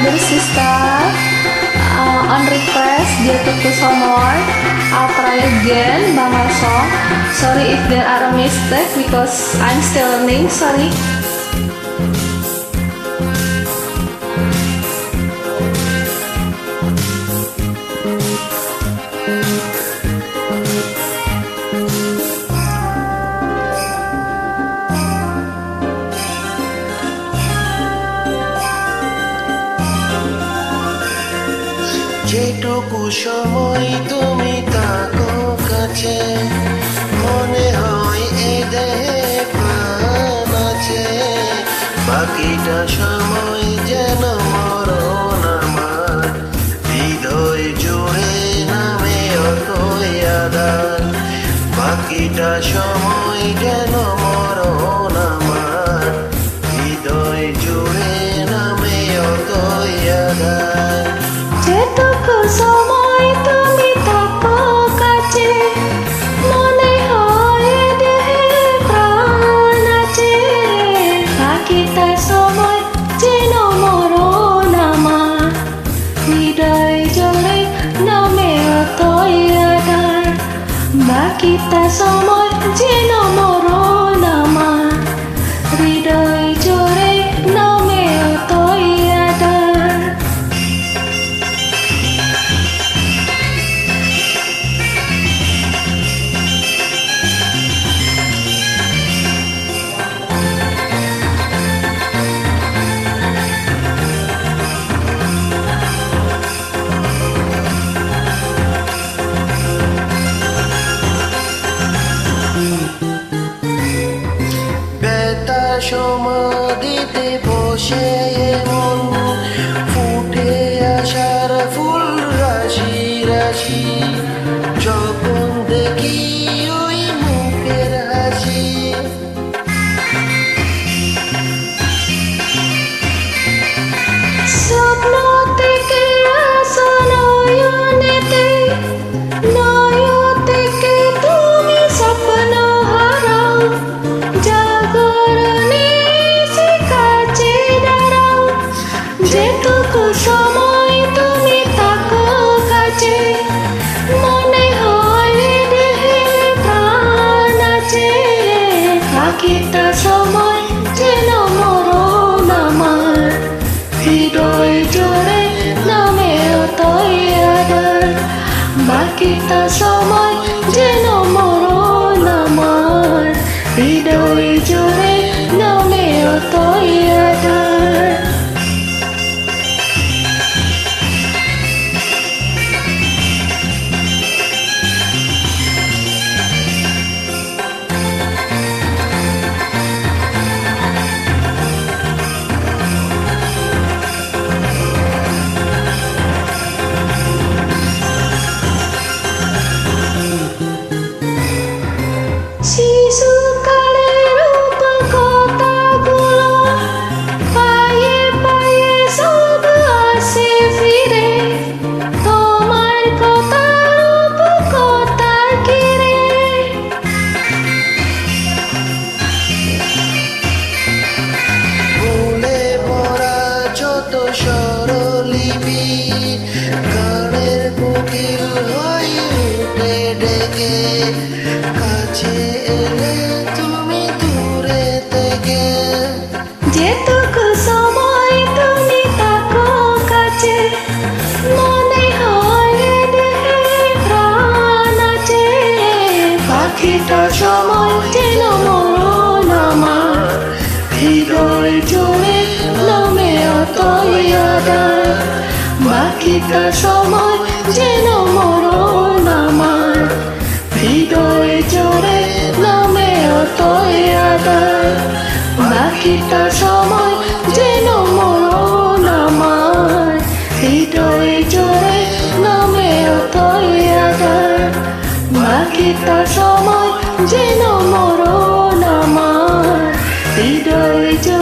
other sister on request dia to some more. I'll try again Bangla song. Sorry if there are a mistake because I'm still learning. Sorry. যেটুকু সময় তুমি থাকো কাছে মনে হয় এ দেহে প্রাণ আছে বাকিটা সময় যেন মরণ আমার হৃদয় জুড়ে নামে অতই আদার বাকিটা সময় যেন মরণ আমার হৃদয় জুড়ে নামে অতই আদার যেটুকু সময় তুমি থাকো কাছে মনে হয় দেহে প্রাণ আছে বাকিটা সময় যেন মরণ আমার হৃদয় জোরে নামে অতই আধার বাকিটা সময় যেন মরণ আমার হৃদয় জোরে নামে অতই আধার সমাধিতে বসে এমন ফুটে আসার ফুল রাশি রাশি যখন দেখি ওই মুখের হাসি স্বপ্ন থেকে আসো নয়নেতে নয়ন থেকে তুমি স্বপ্ন হারাও জাগরণে এসে কাছে দাঁড়াও যেটুকু সময় তুমি থাকো কাছে মনে হয় দেহে প্রাণ আছে বাকিটা সময় যেন মরণ আমার হৃদয় জোরে নামে অতই আধার বাকিটা সময় যেন মরণ আমার হৃদয় জোরে নামে অতই আধার শিশুকালের রূপকথাগুলো পায়ে পায়ে সব আসে ফিরে তোমার কথা রূপকথা ঘিরে ভুলে পড়া যত স্বরলিপি গানের কোকিল হয়ে উঠে ডেকে কাছে এলে তুমি দূরে থেকে যেটুকু সময় তুমি থাকো কাছে মনে হয় দেহে প্রাণ আছে বাকিটা সময় যেন মরণ আমার হৃদয় জোরে নামে অতই আধার বাকিটা সময় যেন মরণ আমার হৃদয় জোরে নামে অতই আধার বাকিটা সময় যেন মরণ আমার হৃদয় জোরে নামে অতই আধার বাকিটা সময় যেন মরণ আমার হৃদয় জোরে